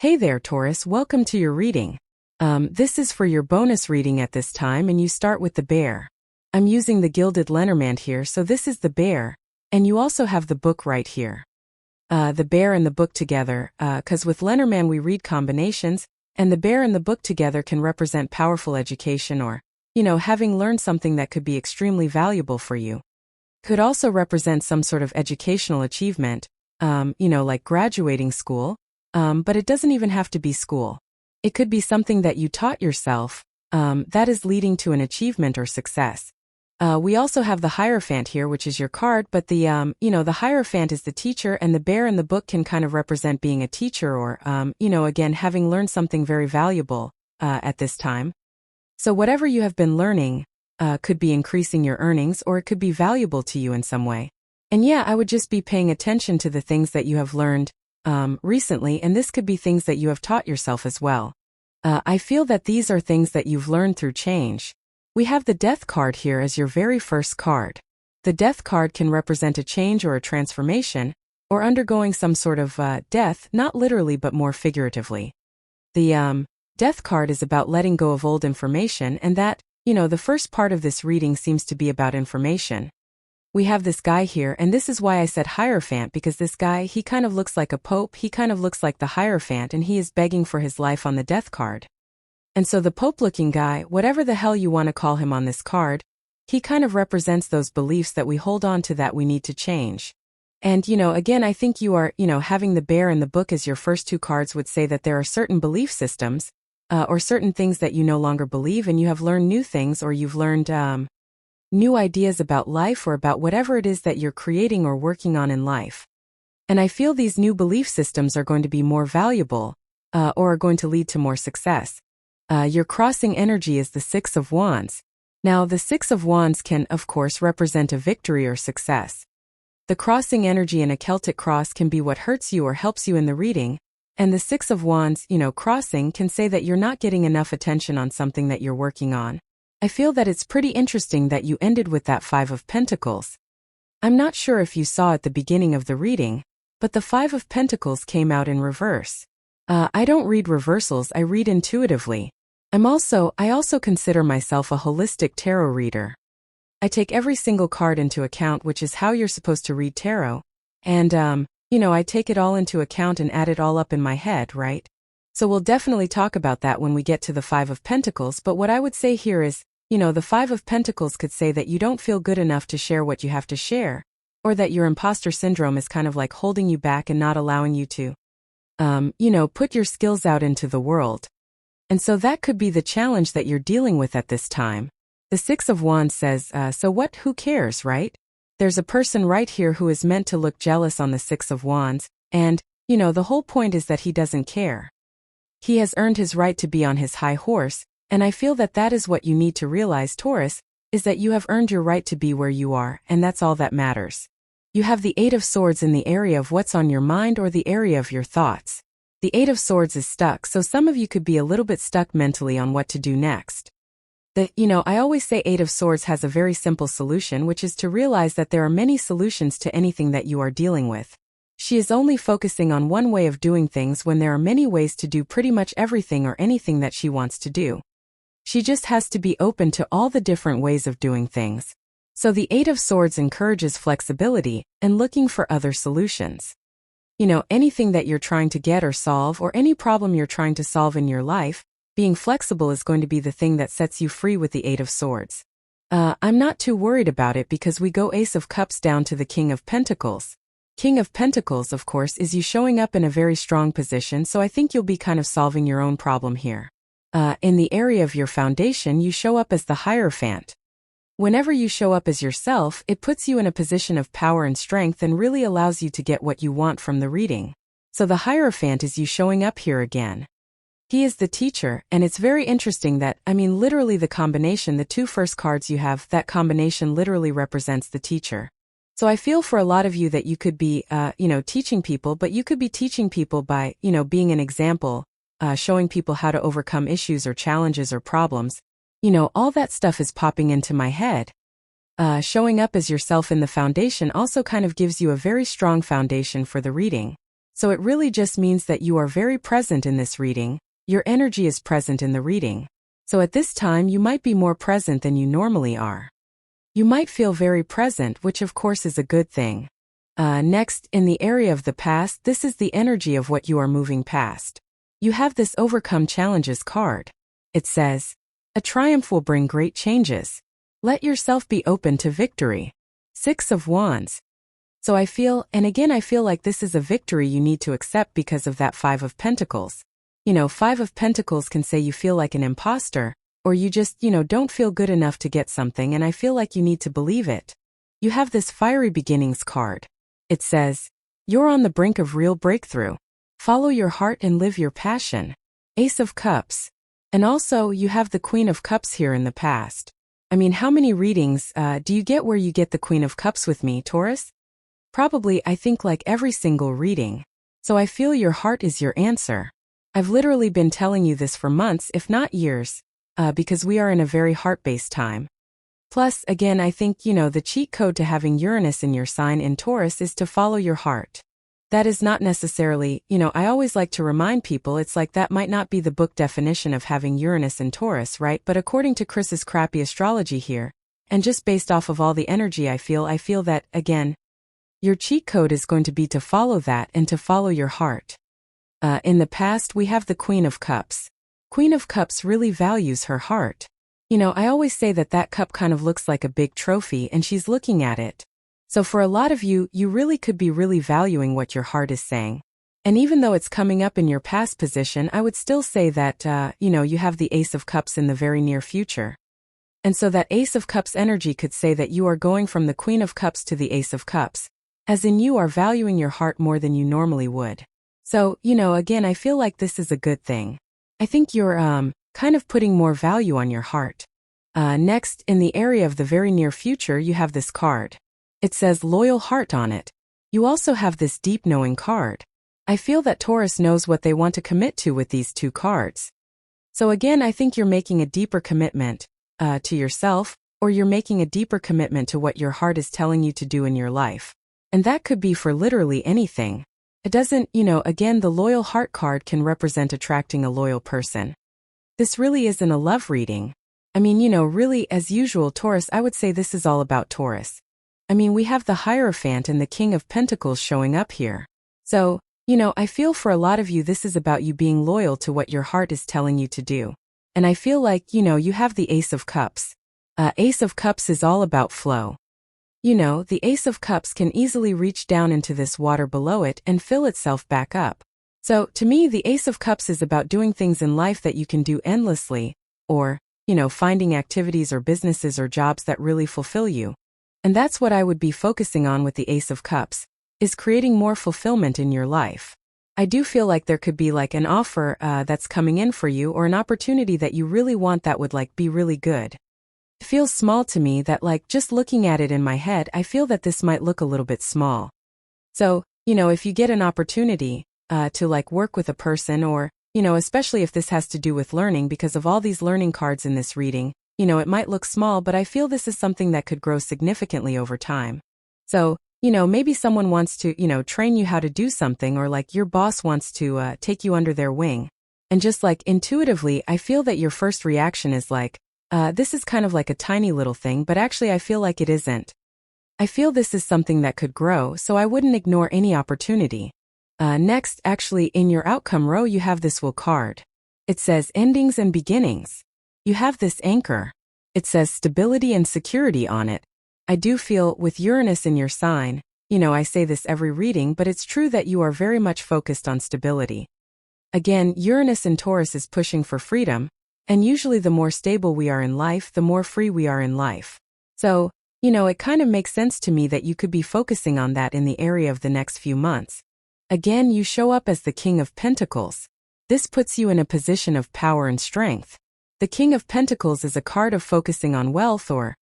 Hey there, Taurus, welcome to your reading. This is for your bonus reading at this time, and you start with the bear. I'm using the Gilded Lenormand here, so this is the bear, and you also have the book right here. The bear and the book together, because with Lenormand we read combinations, and the bear and the book together can represent powerful education or, having learned something that could be extremely valuable for you. Could also represent some sort of educational achievement, like graduating school. But it doesn't even have to be school. It could be something that you taught yourself, that is leading to an achievement or success. We also have the Hierophant here, which is your card, but the Hierophant is the teacher, and the bear in the book can kind of represent being a teacher or, again, having learned something very valuable, at this time. So whatever you have been learning, could be increasing your earnings, or it could be valuable to you in some way. And yeah, I would just be paying attention to the things that you have learned recently, and this could be things that you have taught yourself as well. I feel that these are things that you've learned through change. We have the Death card here as your very first card. The Death card can represent a change or a transformation, or undergoing some sort of death, not literally but more figuratively. The Death card is about letting go of old information, and that, the first part of this reading seems to be about information. We have this guy here, and this is why I said Hierophant, because this guy, he kind of looks like a pope, he kind of looks like the Hierophant, and he is begging for his life on the Death card. And so the pope-looking guy, whatever the hell you want to call him on this card, he kind of represents those beliefs that we hold on to that we need to change. And, again, I think you are, having the bear and the book as your first two cards would say that there are certain belief systems, or certain things that you no longer believe, and you have learned new things, or you've learned, new ideas about life or about whatever it is that you're creating or working on in life. And I feel these new belief systems are going to be more valuable, or are going to lead to more success. Your crossing energy is the Six of Wands. Now, the Six of Wands can, of course, represent a victory or success. The crossing energy in a Celtic cross can be what hurts you or helps you in the reading, and the Six of Wands, crossing can say that you're not getting enough attention on something that you're working on. I feel that it's pretty interesting that you ended with that Five of Pentacles. I'm not sure if you saw at the beginning of the reading, but the Five of Pentacles came out in reverse. I don't read reversals, I read intuitively. I also consider myself a holistic tarot reader. I take every single card into account, which is how you're supposed to read tarot. And, I take it all into account and add it all up in my head, right? So we'll definitely talk about that when we get to the Five of Pentacles, but what I would say here is, the Five of Pentacles could say that you don't feel good enough to share what you have to share, or that your imposter syndrome is kind of like holding you back and not allowing you to, put your skills out into the world. And so that could be the challenge that you're dealing with at this time. The Six of Wands says, so what, who cares, right? There's a person right here who is meant to look jealous on the Six of Wands, and, the whole point is that he doesn't care. He has earned his right to be on his high horse, and I feel that that is what you need to realize, Taurus, is that you have earned your right to be where you are, and that's all that matters. You have the Eight of Swords in the area of what's on your mind or the area of your thoughts. The Eight of Swords is stuck, so some of you could be a little bit stuck mentally on what to do next. I always say Eight of Swords has a very simple solution, which is to realize that there are many solutions to anything that you are dealing with. She is only focusing on one way of doing things when there are many ways to do pretty much everything or anything that she wants to do. She just has to be open to all the different ways of doing things. So the Eight of Swords encourages flexibility and looking for other solutions. Anything that you're trying to get or solve, or any problem you're trying to solve in your life, being flexible is going to be the thing that sets you free with the Eight of Swords. I'm not too worried about it because we go Ace of Cups down to the King of Pentacles. King of Pentacles, of course, is you showing up in a very strong position, so I think you'll be kind of solving your own problem here. In the area of your foundation, you show up as the Hierophant. Whenever you show up as yourself, it puts you in a position of power and strength and really allows you to get what you want from the reading. So the Hierophant is you showing up here again. He is the teacher, and it's very interesting that, literally the combination, the two first cards you have, that combination literally represents the teacher. So I feel for a lot of you that you could be, teaching people, but you could be teaching people by, being an example, showing people how to overcome issues or challenges or problems. All that stuff is popping into my head. Showing up as yourself in the foundation also kind of gives you a very strong foundation for the reading. So it really just means that you are very present in this reading. Your energy is present in the reading. So at this time you might be more present than you normally are. You might feel very present, which of course is a good thing. Next, in the area of the past, this is the energy of what you are moving past. You have this Overcome Challenges card. It says, a triumph will bring great changes. Let yourself be open to victory. 6 of Wands. So I feel like this is a victory you need to accept because of that 5 of Pentacles. 5 of Pentacles can say you feel like an imposter, or you just, don't feel good enough to get something, and I feel like you need to believe it. You have this Fiery Beginnings card. It says, you're on the brink of real breakthrough. Follow your heart and live your passion. Ace of Cups. And also, you have the Queen of Cups here in the past. I mean, how many readings do you get where you get the Queen of Cups with me, Taurus? Probably, I think, like every single reading. So I feel your heart is your answer. I've literally been telling you this for months, if not years, because we are in a very heart-based time. Plus, again, I think, the cheat code to having Uranus in your sign in Taurus is to follow your heart. That is not necessarily, I always like to remind people it's like that might not be the book definition of having Uranus in Taurus, right? But according to Chris's crappy astrology here, and just based off of all the energy I feel that, again, your cheat code is going to be to follow that and to follow your heart. In the past, we have the Queen of Cups. Queen of Cups really values her heart. I always say that cup kind of looks like a big trophy and she's looking at it. So for a lot of you, you really could be really valuing what your heart is saying. And even though it's coming up in your past position, I would still say that, you have the Ace of Cups in the very near future. And so that Ace of Cups energy could say that you are going from the Queen of Cups to the Ace of Cups, as in you are valuing your heart more than you normally would. So, again, I feel like this is a good thing. I think you're, kind of putting more value on your heart. Next, in the area of the very near future, you have this card. It says Loyal Heart on it. You also have this Deep Knowing card. I feel that Taurus knows what they want to commit to with these 2 cards. So again, I think you're making a deeper commitment to yourself, or you're making a deeper commitment to what your heart is telling you to do in your life. And that could be for literally anything. It doesn't, again, the Loyal Heart card can represent attracting a loyal person. This really isn't a love reading. I mean, really, as usual, Taurus, I would say this is all about Taurus. I mean, we have the Hierophant and the King of Pentacles showing up here. So, I feel for a lot of you this is about you being loyal to what your heart is telling you to do. And I feel like, you have the Ace of Cups. Ace of Cups is all about flow. The Ace of Cups can easily reach down into this water below it and fill itself back up. So, to me, the Ace of Cups is about doing things in life that you can do endlessly, or, finding activities or businesses or jobs that really fulfill you. And that's what I would be focusing on with the Ace of Cups, is creating more fulfillment in your life. I do feel like there could be like an offer that's coming in for you, or an opportunity that you really want that would be really good. It feels small to me that just looking at it in my head, I feel that this might look a little bit small. So, if you get an opportunity to work with a person, or, especially if this has to do with learning, because of all these learning cards in this reading, it might look small, but I feel this is something that could grow significantly over time. So, maybe someone wants to, train you how to do something, or your boss wants to take you under their wing. And just intuitively, I feel that your first reaction is this is kind of like a tiny little thing, but actually I feel like it isn't. I feel this is something that could grow, so I wouldn't ignore any opportunity. Next, actually, in your outcome row, you have this Will card. It says Endings and Beginnings. You have this Anchor. It says Stability and Security on it. I do feel, with Uranus in your sign, I say this every reading, but it's true that you are very much focused on stability. Again, Uranus in Taurus is pushing for freedom, and usually the more stable we are in life, the more free we are in life. So, it kind of makes sense to me that you could be focusing on that in the area of the next few months. Again, you show up as the King of Pentacles. This puts you in a position of power and strength. The King of Pentacles is a card of focusing on wealth, or,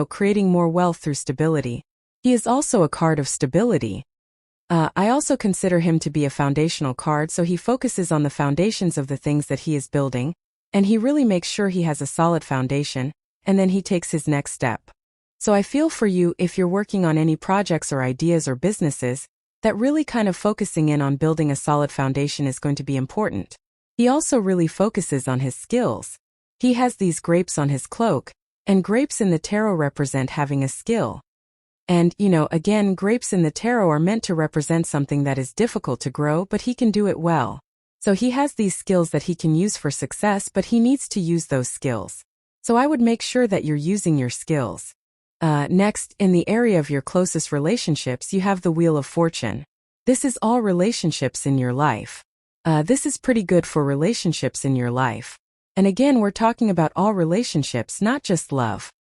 creating more wealth through stability. He is also a card of stability. I also consider him to be a foundational card, so he focuses on the foundations of the things that he is building, and he really makes sure he has a solid foundation, and then he takes his next step. So I feel for you, if you're working on any projects or ideas or businesses, that really kind of focusing in on building a solid foundation is going to be important. He also really focuses on his skills. He has these grapes on his cloak, and grapes in the tarot represent having a skill. And, again, grapes in the tarot are meant to represent something that is difficult to grow, but he can do it well. So he has these skills that he can use for success, but he needs to use those skills. So I would make sure that you're using your skills. Next, in the area of your closest relationships, you have the Wheel of Fortune. This is all relationships in your life. This is pretty good for relationships in your life. And again, we're talking about all relationships, not just love.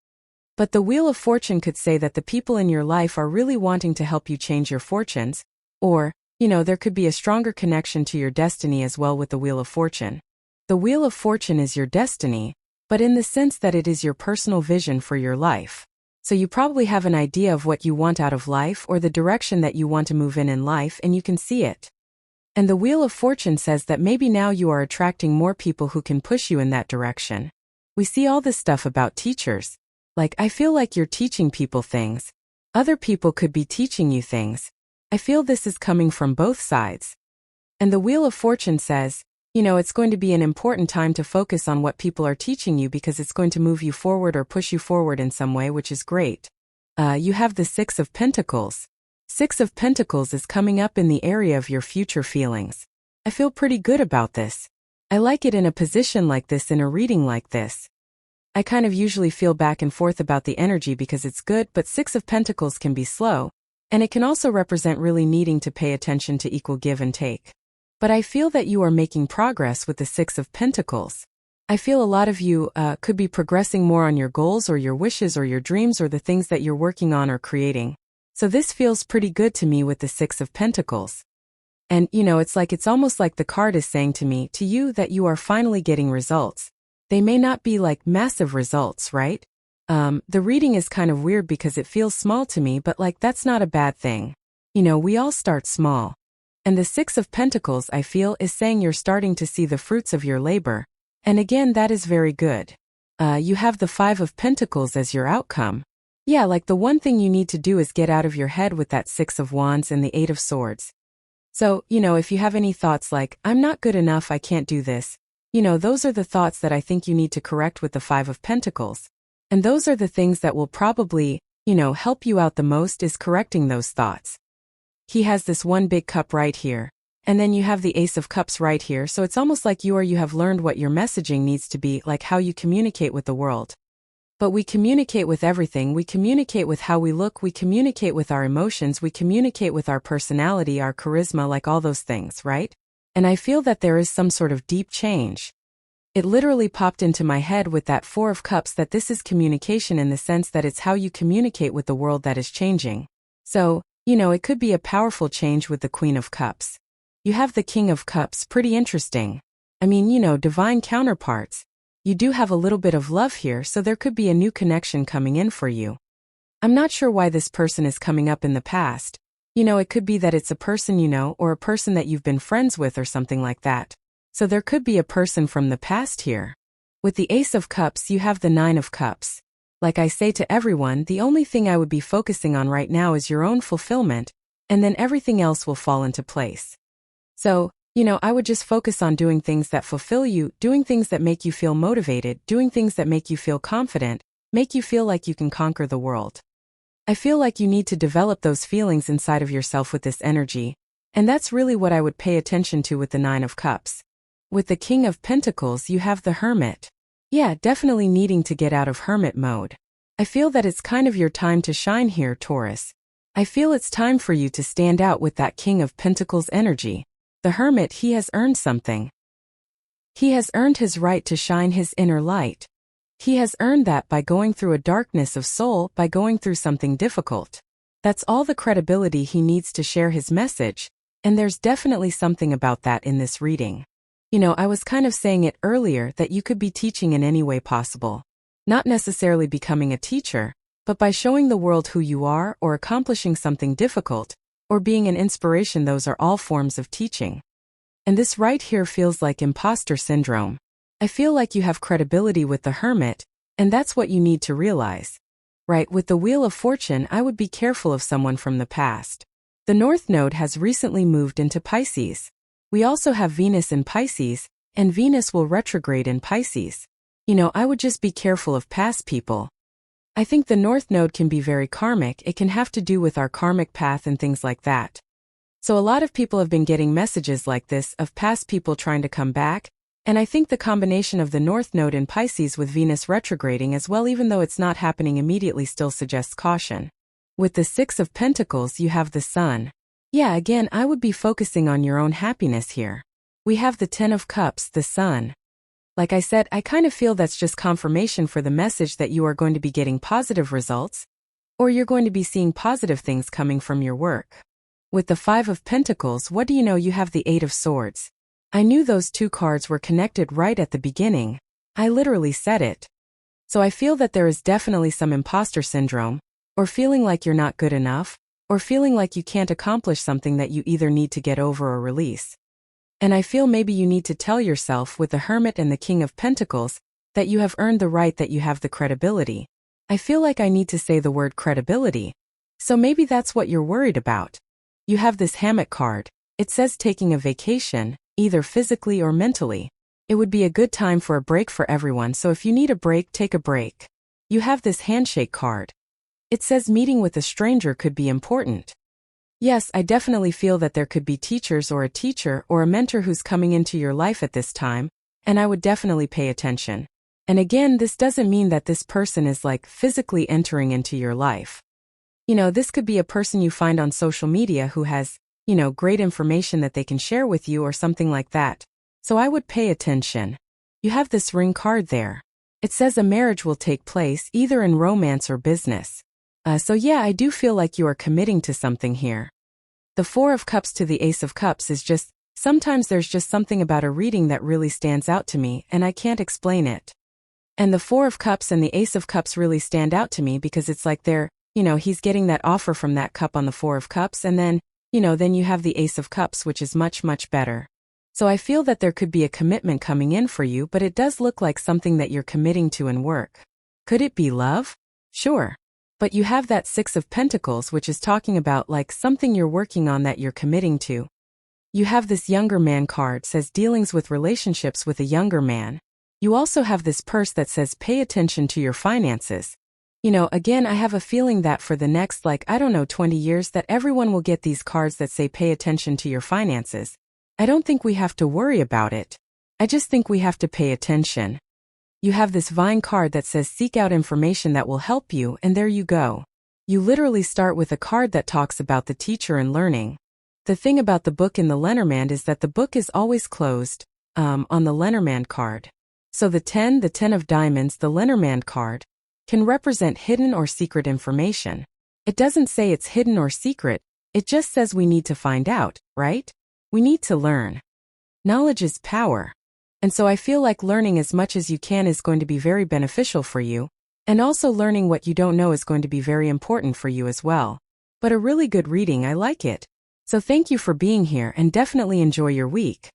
But the Wheel of Fortune could say that the people in your life are really wanting to help you change your fortunes, or, there could be a stronger connection to your destiny as well with the Wheel of Fortune. The Wheel of Fortune is your destiny, but in the sense that it is your personal vision for your life. So you probably have an idea of what you want out of life or the direction that you want to move in life, and you can see it. And the Wheel of Fortune says that maybe now you are attracting more people who can push you in that direction. We see all this stuff about teachers. Like, I feel like you're teaching people things. Other people could be teaching you things. I feel this is coming from both sides. And the Wheel of Fortune says, it's going to be an important time to focus on what people are teaching you because it's going to move you forward or push you forward in some way, which is great. You have the Six of Pentacles. Six of Pentacles is coming up in the area of your future feelings. I feel pretty good about this. I like it in a position like this, in a reading like this. I kind of usually feel back and forth about the energy because it's good, but Six of Pentacles can be slow, and it can also represent really needing to pay attention to equal give and take. But I feel that you are making progress with the Six of Pentacles. I feel a lot of you could be progressing more on your goals or your wishes or your dreams or the things that you're working on or creating. So this feels pretty good to me with the Six of Pentacles. And, it's almost like the card is saying to you that you are finally getting results. They may not be like massive results, right? The reading is kind of weird because it feels small to me, but that's not a bad thing. We all start small. And the Six of Pentacles, I feel, is saying you're starting to see the fruits of your labor. And again, that is very good. You have the Five of Pentacles as your outcome. Yeah, the one thing you need to do is get out of your head with that Six of Wands and the Eight of Swords. So, if you have any thoughts like, I'm not good enough, I can't do this, those are the thoughts that I think you need to correct with the Five of Pentacles. And those are the things that will probably, help you out the most, is correcting those thoughts. He has this one big cup right here, and then you have the Ace of Cups right here, so it's almost like you have learned what your messaging needs to be, like how you communicate with the world. But we communicate with everything. We communicate with how we look, we communicate with our emotions, we communicate with our personality, our charisma, like all those things, right? And I feel that there is some sort of deep change. It literally popped into my head with that Four of Cups that this is communication in the sense that it's how you communicate with the world that is changing. So, it could be a powerful change with the Queen of Cups. You have the King of Cups, pretty interesting. I mean, divine counterparts. You do have a little bit of love here, so there could be a new connection coming in for you. I'm not sure why this person is coming up in the past. It could be that it's a person or a person that you've been friends with or something like that. So there could be a person from the past here. With the Ace of Cups, you have the Nine of Cups. Like I say to everyone, the only thing I would be focusing on right now is your own fulfillment, and then everything else will fall into place. So, I would just focus on doing things that fulfill you, doing things that make you feel motivated, doing things that make you feel confident, make you feel like you can conquer the world. I feel like you need to develop those feelings inside of yourself with this energy, and that's really what I would pay attention to with the Nine of Cups. With the King of Pentacles, you have the Hermit. Yeah, definitely needing to get out of hermit mode. I feel that it's kind of your time to shine here, Taurus. I feel it's time for you to stand out with that King of Pentacles energy. The Hermit, he has earned something. He has earned his right to shine his inner light. He has earned that by going through a darkness of soul, by going through something difficult. That's all the credibility he needs to share his message, and there's definitely something about that in this reading. I was kind of saying it earlier that you could be teaching in any way possible. Not necessarily becoming a teacher, but by showing the world who you are or accomplishing something difficult, or being an inspiration. Those are all forms of teaching. And this right here feels like imposter syndrome. I feel like you have credibility with the Hermit, and that's what you need to realize. Right, with the Wheel of Fortune, I would be careful of someone from the past. The North Node has recently moved into Pisces. We also have Venus in Pisces, and Venus will retrograde in Pisces. I would just be careful of past people. I think the North Node can be very karmic. It can have to do with our karmic path and things like that. So a lot of people have been getting messages like this of past people trying to come back, and I think the combination of the North Node in Pisces with Venus retrograding as well, even though it's not happening immediately, still suggests caution. With the Six of Pentacles, you have the Sun. Yeah, again, I would be focusing on your own happiness here. We have the Ten of Cups, the Sun. Like I said, I kind of feel that's just confirmation for the message that you are going to be getting positive results, or you're going to be seeing positive things coming from your work. With the Five of Pentacles, what do you know? You have the Eight of Swords. I knew those two cards were connected right at the beginning. I literally said it. So I feel that there is definitely some imposter syndrome, or feeling like you're not good enough, or feeling like you can't accomplish something that you either need to get over or release. And I feel maybe you need to tell yourself with the Hermit and the King of Pentacles that you have earned the right, that you have the credibility. I feel like I need to say the word credibility. So maybe that's what you're worried about. You have this Hammock card. It says taking a vacation, either physically or mentally. It would be a good time for a break for everyone, so if you need a break, take a break. You have this Handshake card. It says meeting with a stranger could be important. Yes, I definitely feel that there could be teachers or a teacher or a mentor who's coming into your life at this time, and I would definitely pay attention. And again, this doesn't mean that this person is like physically entering into your life. This could be a person you find on social media who has, great information that they can share with you or something like that. So I would pay attention. You have this Ring card there. It says a marriage will take place either in romance or business. So yeah, I do feel like you are committing to something here. The Four of Cups to the Ace of Cups is just, sometimes there's just something about a reading that really stands out to me, and I can't explain it. And the Four of Cups and the Ace of Cups really stand out to me because it's like he's getting that offer from that cup on the Four of Cups, and then you have the Ace of Cups, which is much, much better. So I feel that there could be a commitment coming in for you, but it does look like something that you're committing to in work. Could it be love? Sure. But you have that Six of Pentacles, which is talking about like something you're working on that you're committing to. You have this Younger Man card, says dealings with relationships with a younger man. You also have this purse that says pay attention to your finances. Again, I have a feeling that for the next 20 years that everyone will get these cards that say pay attention to your finances. I don't think we have to worry about it. I just think we have to pay attention. You have this Vine card that says seek out information that will help you, and there you go. You literally start with a card that talks about the teacher and learning. The thing about the book in the Lenormand is that the book is always closed, on the Lenormand card. So the 10 of Diamonds, the Lenormand card, can represent hidden or secret information. It doesn't say it's hidden or secret, it just says we need to find out, right? We need to learn. Knowledge is power. And so I feel like learning as much as you can is going to be very beneficial for you, and also learning what you don't know is going to be very important for you as well. But a really good reading, I like it. So thank you for being here and definitely enjoy your week.